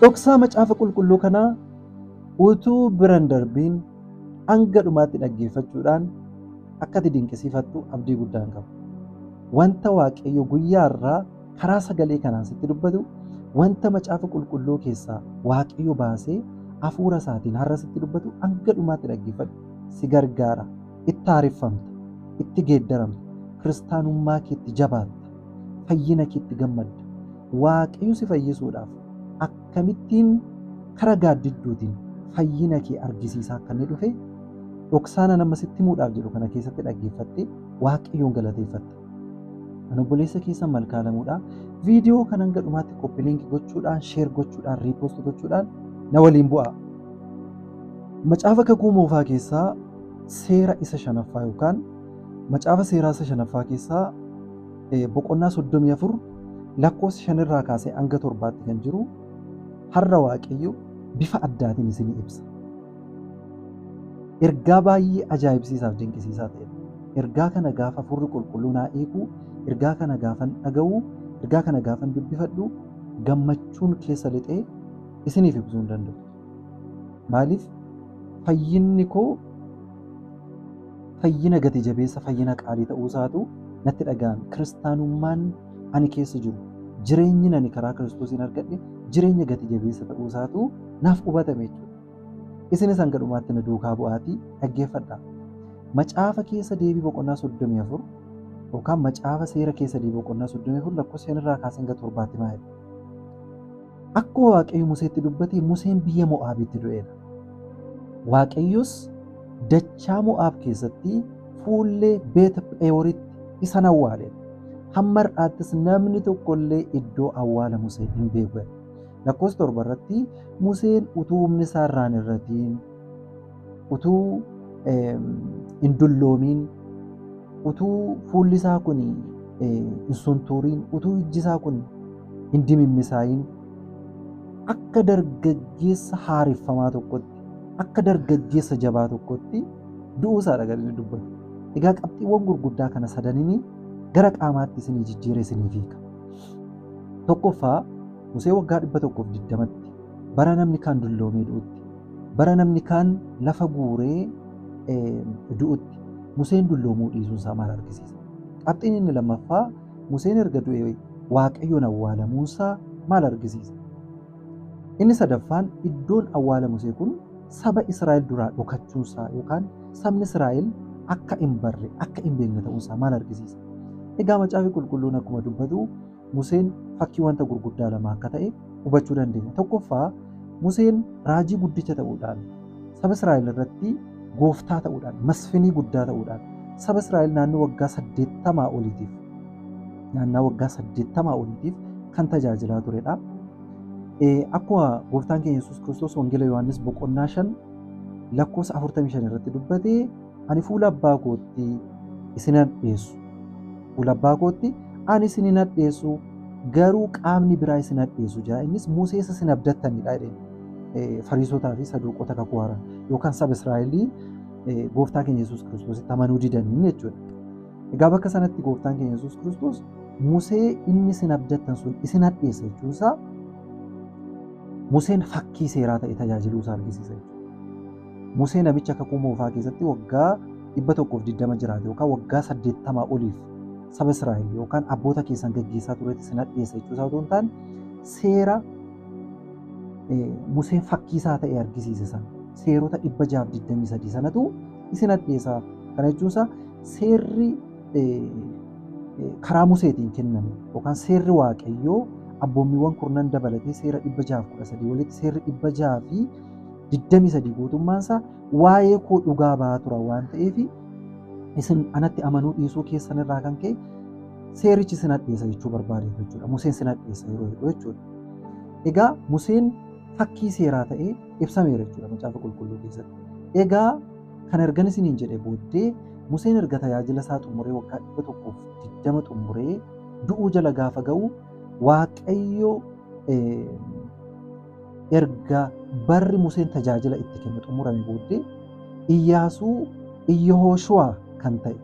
Dhoksaa macaafa qulqulluu kanaa utuu biran darbiin hanga dhumaatti dhaggeeffachuudhaan akka ati dinqisiifattu abdii guddaan qaba. Wanta Waaqayyo guyyaa irraa karaa sagalee kanaan sitti dubbatu, wanta macaafa qulqulluu keessaa Waaqayyo baasee hafuura isaatiin har'a sitti dubbatu hanga dhumaatti dhaggeeffadhu. Si gargaara, itti haareffamta, itti geeddaramta, kiristaanummaa keetti jabaatta, fayyina keetti gammadda. Waaqayyo si fayyisuudhaaf akkamittiin karaa gaaddidduutiin fayyina kee argisiisaa akka inni dhufe dhoksaana nama sitti himuudhaaf jedhu kana keessatti dhaggeeffattee Waaqayyoon galateeffatta. Ani obboleessa keessan Malkaalamuudha. Viidiyoo kana hanga dhumaatti koppii liinkii gochuudhaan, sheer gochuudhaan, riipoost gochuudhaan na waliin bu'a. Macaafa kakuu moofaa keessaa seera isa shanaffaa yookaan macaafa seeraa isa shanaffaa keessaa boqonnaa 34 lakkoofsa 5 irraa kaasee hanga 7tti kan jiru har'a Waaqayyo bifa addaatiin isin ibsa. Ergaa baay'ee ajaa'ibsiisaaf dinqisiisaa ta'edha. Ergaa kana gaafa Hafuurri Qulqulluu naa eegu, ergaa kana gaafan dhaga'u, ergaa kana gaafan dubbifadhu gammachuun keessa lixee isiniif ibsuu hin danda'u. Maaliif fayyinni koo fayyina gati jabeessa, fayyina qaalii ta'uu isaatu natti dhaga'ame. Kiristaanummaan ani keessa jiru, jireenyi ani karaa Kiristoosiin argadhe jireenya gati jabeessa ta'uu isaatu naaf hubatame jechuudha. Isinis hanga dhumaatti na duukaa bu'aatii dhaggeeffadhaa. Macaafa keessa deebii boqonnaa 34 yookaan macaafa seera keessa deebii boqonnaa 34 lakkoofsa 5 irraa kaasee hanga 7tti maal jedha? Akkuma Waaqayyo Museetti dubbate Museen biyya Mo'aabitti du'eera. Waaqayyos dachaa Mo'aab keessatti fuullee Beet Phe'ooritti isa awwaale. Hamma har'aattis namni tokkollee iddoo awwaala Musee hin beeku. Lakkoofsa 7 irratti Museen utuu humni isaa irraan irratiin, utuu hin dulloomiin, utuu fuulli isaa kun hin suntuuriin, utuu ijji isaa kun hin dimimmisaayin akka dargaggeessa haareffamaa tokkotti, akka dargaggeessa jabaa tokkotti du'uu isaa dhaga'anii dubbatu. Egaa qabxiiwwan gurguddaa kana sadanini gara qaamaatti isinii jijjiiree isinii fiika. Tokkoffaa Musee waggaa 120tti bara namni kaan dulloomee du'utti, bara namni kaan lafa guuree du'utti Museen dulloomuu dhiisuun isaa maal argisiisa? Qabxiin inni lammaffaa Museen erga du'ee Waaqayyoon awwaalamuunsaa maal argisiisa? Inni sadaffaan iddoon awwaala Musee kun saba Israa'el duraa dhokachuunsaa yookaan sabni Israa'el akka hin barre, akka hin beekne ta'uunsaa maal argisiisa? Egaa macaafni qulqulluun akkuma dubbatu Museen fakkii wanta gurguddaa lama akka ta'e hubachuu dandeenya. Tokkoffaa Museen raajii guddicha ta'uudhaan saba Israa'el irratti gooftaa ta'uudhaan, masfinii guddaa ta'uudhaan saba Israa'el naannoo waggaa 80 oliitiif kan tajaajilaa turedha. Akkuma gooftaan keenya Yesuus Kiristoos Wangeela Yohaannis boqonnaa 5 lakkoofsa 45 irratti dubbate, ani fuula abbaa kootti isin hadheessu. Fuula abbaa kootti ani isin hin hadheessu, garuu qaamni biraa isin hadheessu jira. Innis Musee isa isin abdattanidha jedhee. Fariisotaa fi Saduuqota kakuu haaraa yookaan saba Israa'elii gooftaa keenya Yesuus Kiristoositti amanuu didanii jechuudha. Egaa bakka sanatti gooftaan keenya Yesuus Kiristoos Musee inni isin abdattan sun isin hadheessa jechuunsaa Museen fakkii seeraa ta'e tajaajiluu isaa argisiisa jechuudha. Musee namicha kakuu moofaa keessatti waggaa 120 jiraate yookaan waggaa 80 oliif saba Israa'el yookaan abboota keessan gaggeessaa turetti isin hadheessa jechuusaa otoo hin taane seera Museen fakkii isaa ta'e argisiise sana. Seerota 623 sanatu isin hadheessa. Kana jechuunsaa seerri karaa Museetiin kenname yookaan seerri Waaqayyoo abboommiiwwan kurnan dabalatee seera 613 walitti seerri 623 guutummaansaa waa'ee koo dhugaa ba'aa tura waan ta'eef isin anatti amanuu dhiisuu keessan irraa kan ka'e seerichi isin hadheessa jechuu barbaade jechuudha. Museen isin hadheessa yeroo jedhu jechuudha. Egaa Museen fakkii seeraa ta'ee ibsameera jechuudha macaafa qulqulluu keessatti. Egaa kan ergan isiniin jedhee booddee Museen erga tajaajila isaa xumuree waggaa 120 xumuree du'uu jala gaafa ga'u Waaqayyo erga barri Museen tajaajila itti kenne xumurame booddee Iyyaasuu Iyyahooshuwaa kan ta'e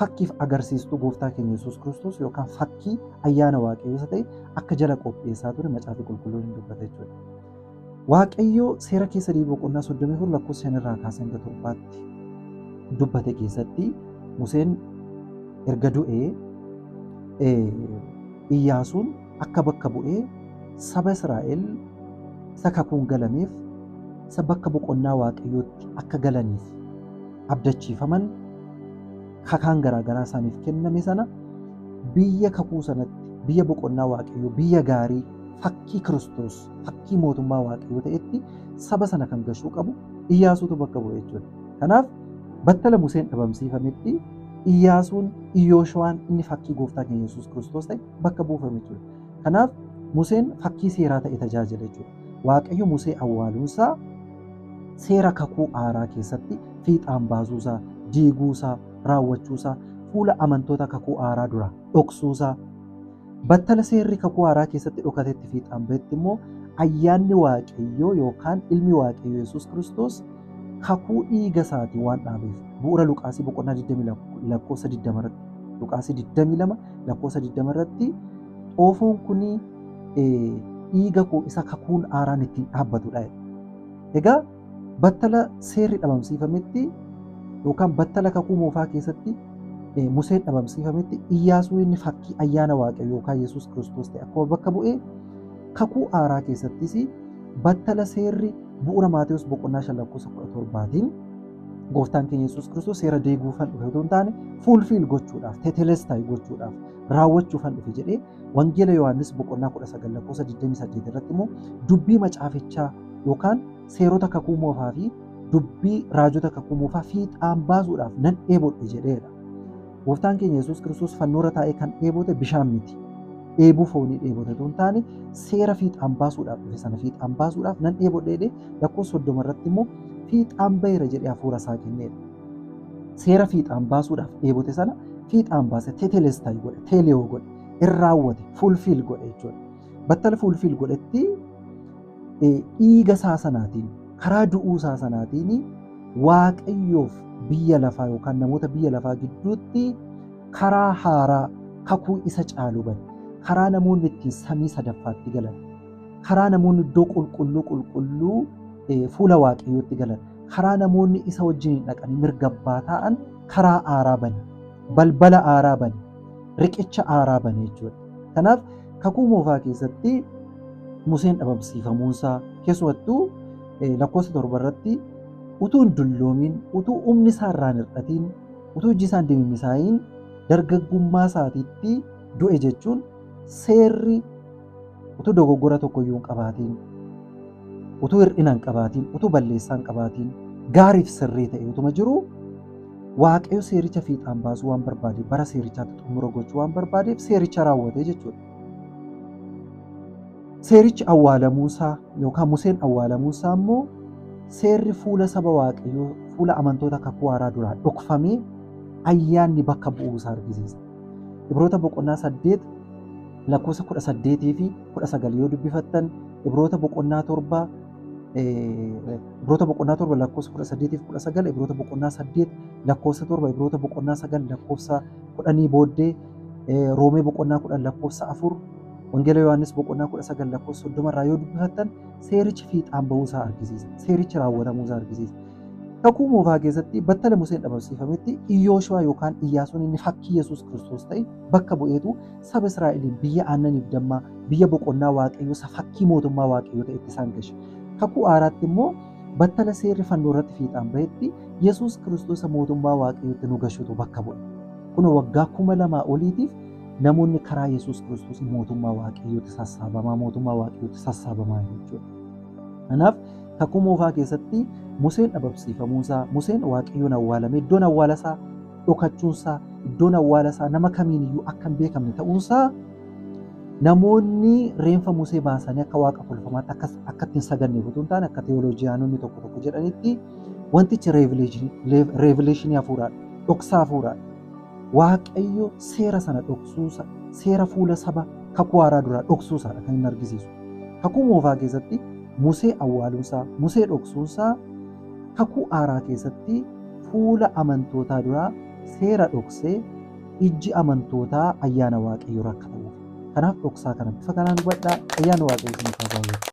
fakkiif agarsiistuu gooftaa keenya Yesuus Kiristoos yookaan fakkii ayyaana Waaqayyoo ta'e akka jala qopheessaa ture macaafa qulqulluun hin dubbata jechuudha. Waaqayyoo seera keessa boqonnaa 34 lakkoofsa 5 irraa kaasee hanga 7tti dubbate keessatti Museen erga du'ee Iyyaasuun akka bakka bu'ee saba Israa'el isa kakuun galameef isa bakka boqonnaa Waaqayyootti akka galaniif abdachiifaman kakaan garaagaraa isaaniif kenname sana biyya kakuu sanatti biyya boqonnaa Waaqayyoo biyya gaarii fakkii Kiristoos fakkii mootummaa Waaqayyoo ta'etti saba sana kan gashuu qabu Iyyaasuutu bakka bu'e jechuudha. Kanaaf battala Museen dhabamsiifametti Iyyaasuun Iyyooshuwaan inni fakkii gooftaa keenya Yesuus Kiristoos ta'e bakka buufame jechuudha. Kanaaf Museen fakkii seeraa ta'e tajaajila jechuudha. Waaqayyo Musee awwaaluunsaa seera kakuu haaraa keessatti fiixaan baasuusaa, diiguusaa, raawwachuusaa, fuula amantoota kakuu haaraa dura dhoksuusaa, battala seerri kakuu haaraa keessatti dhokatetti fiixaan ba'etti immoo ayyaanni Waaqayyoo yookaan ilmi Waaqayyoo Yesuus Kiristoos kakuu dhiiga isaatii waan dhaabeef bu'uura Luqaasii boqonnaa 22 lakkoofsa 20 irratti Luqaasii 22 lakkoofsa 20 irratti xoofoon kuni dhiiga koo isa kakuun haaraan ittiin dhaabbatudha. Egaa battala seerri dhabamsiifametti yookaan battala kakuu moofaa keessatti Museen dhabamsiifametti Iyyaasuu inni fakkii ayyaana Waaqayyoo yookaan Yesuus Kiristoos ta'e akkuma bakka bu'ee kakuu haaraa keessattis battala seerri bu'uura Maatewos boqonnaa 5 lakkoofsa 17tiin gooftaan keenya Yesuus Kiristoos seera deeguufan dhufe otoo hin taane fuulfiil gochuudhaaf tetelestai gochuudhaaf raawwachuufan dhufe jedhee wangeela Yohaannis boqonnaa 19 lakkoofsa 28 irratti immoo dubbii macaafichaa yookaan seerota kakuu moofaa fi dubbii raajota kakuu moofaa fiixaan baasuudhaaf nan dheebodhe jedheedha. Gooftaan keenya Yesuus Kiristoos fannoorra taa'ee kan dheebote bishaan miti. Dheebuu foonii dheebote otoo hin taane seera fiixaan baasuudhaaf dhufe sana fiixaan baasuudhaaf nan dheebodhe jedhee lakkoofsa 30 irratti immoo fiixaan baheera jedhee hafuura isaa kenneedha. Seera fiixaan baasuudhaaf dheebote sana fiixaan baase tetelestai godhe, teeliyoo godhe, irraawwate, fuulfiil godhe jechuudha. Battala fuulfiil godhetti dhiiga isaa sanaatiin karaa du'uu isaa sanaatiin Waaqayyoof biyya lafaa yookaan namoota biyya lafaa gidduutti karaa haaraa kakuu isa caalu bane. Karaa namoonni ittiin samii sadaffaatti galan, karaa namoonni iddoo qulqulluu fuula Waaqayyootti galan, karaa namoonni isa wajjin dhaqanii mirga abbaa ta'an karaa haaraa bane, balbala haaraa bane, riqicha haaraa bane jechuudha. Kanaaf kakuu moofaa keessatti Museen dhabamsiifamuunsaa keessumattuu lakkoofsa 7 irratti utuu hin dulloomin, utuu humni isaa irraan hir'atiin, utuu iji isaan dimimmisaayin dargaggummaa isaatiitti du'e jechuun seerri utuu dogoggora tokkoyyuu hin qabaatiin, utuu hir'ina hin qabaatiin, utuu balleessaa hin qabaatiin, gaariif sirrii ta'e utuma jiru Waaqayyo seericha fiixaan baasuu waan barbaadeef bara seerichaatti xumura gochuu waan barbaadeef seericha raawwate jechuudha. Seerichi awwaalamuusaa yookaan Museen awwaalamuusaa immoo seerri fuula saba Waaqayyoo fuula amantoota kakuu haaraa duraa dhokfamee ayyaanni bakka bu'uusaa argisiisa. Ibroota boqonnaa 8 lakkoofsa 18 fi 19 yoo dubbifattan Ibroota boqonnaa 7 lakkoofsa 18 fi 19 Ibroota boqonnaa 8 lakkoofsa 7 Ibroota boqonnaa 9 lakkoofsa 10 booddee Roomee boqonnaa 10 lakkoofsa 4 Wangeela Yohaannis boqonnaa 19 lakkoofsa 30 irraa yoo dubbifattan seerichi fiixaan ba'uusaa argisiisa. Seerichi raawwatamuusaa argisiisa. Kakuu moofaa keessatti battala Museen dhabamsiifametti Iyyooshuwaa yookaan Iyyaasuun inni fakkii Yesuus Kiristoos ta'e bakka bu'eetu saba Israa'eliin biyya aannaniif dammaa biyya boqonnaa Waaqayyoo isa fakkii mootummaa Waaqayyoo ta'etti isaan gashe. Kakuu haaraatti immoo battala seerri fannoo irratti fiixaan ba'etti Yesuus Kiristoos mootummaa Waaqayyootti nu gashutu bakka bu'e. Kun waggaa 2000 oliitiif namoonni karaa Yesuus Kiristoos mootummaa Waaqayyootti sassaabamaa jechuudha. Kanaaf kakuu moofaa keessatti Museen dhabamsiifamuusaa, Museen Waaqayyoon awwaalame iddoon awwaala isaa dhokachuunsaa, iddoon awwaala isaa nama kamiin iyyuu akka hin beekamne ta'uunsaa namoonni reenfa Musee baasanii akka waaqa tolfamaatti akka ittiin saganneef utuu hin taane akka teolojiyaanonni tokko jedhanitti wantichi reevileeshinii hafuuraadha, dhoksaa hafuuraadha. Waaqayyo seera sana dhoksuusa, seera fuula saba kakuu haaraa duraa dhoksuusaadha kan inni argisiisu. Kakuu moofaa keessatti Musee awwaaluunsaa, Musee dhoksuunsaa kakuu haaraa keessatti fuula amantootaa duraa seera dhoksee ijji amantootaa ayyaana waaqayyoo rakkatamuuf. Kanaaf dhoksaa kana bifa kanaan hubadhaa. Ayyaana waaqayyoo isiniif haa baay'atu.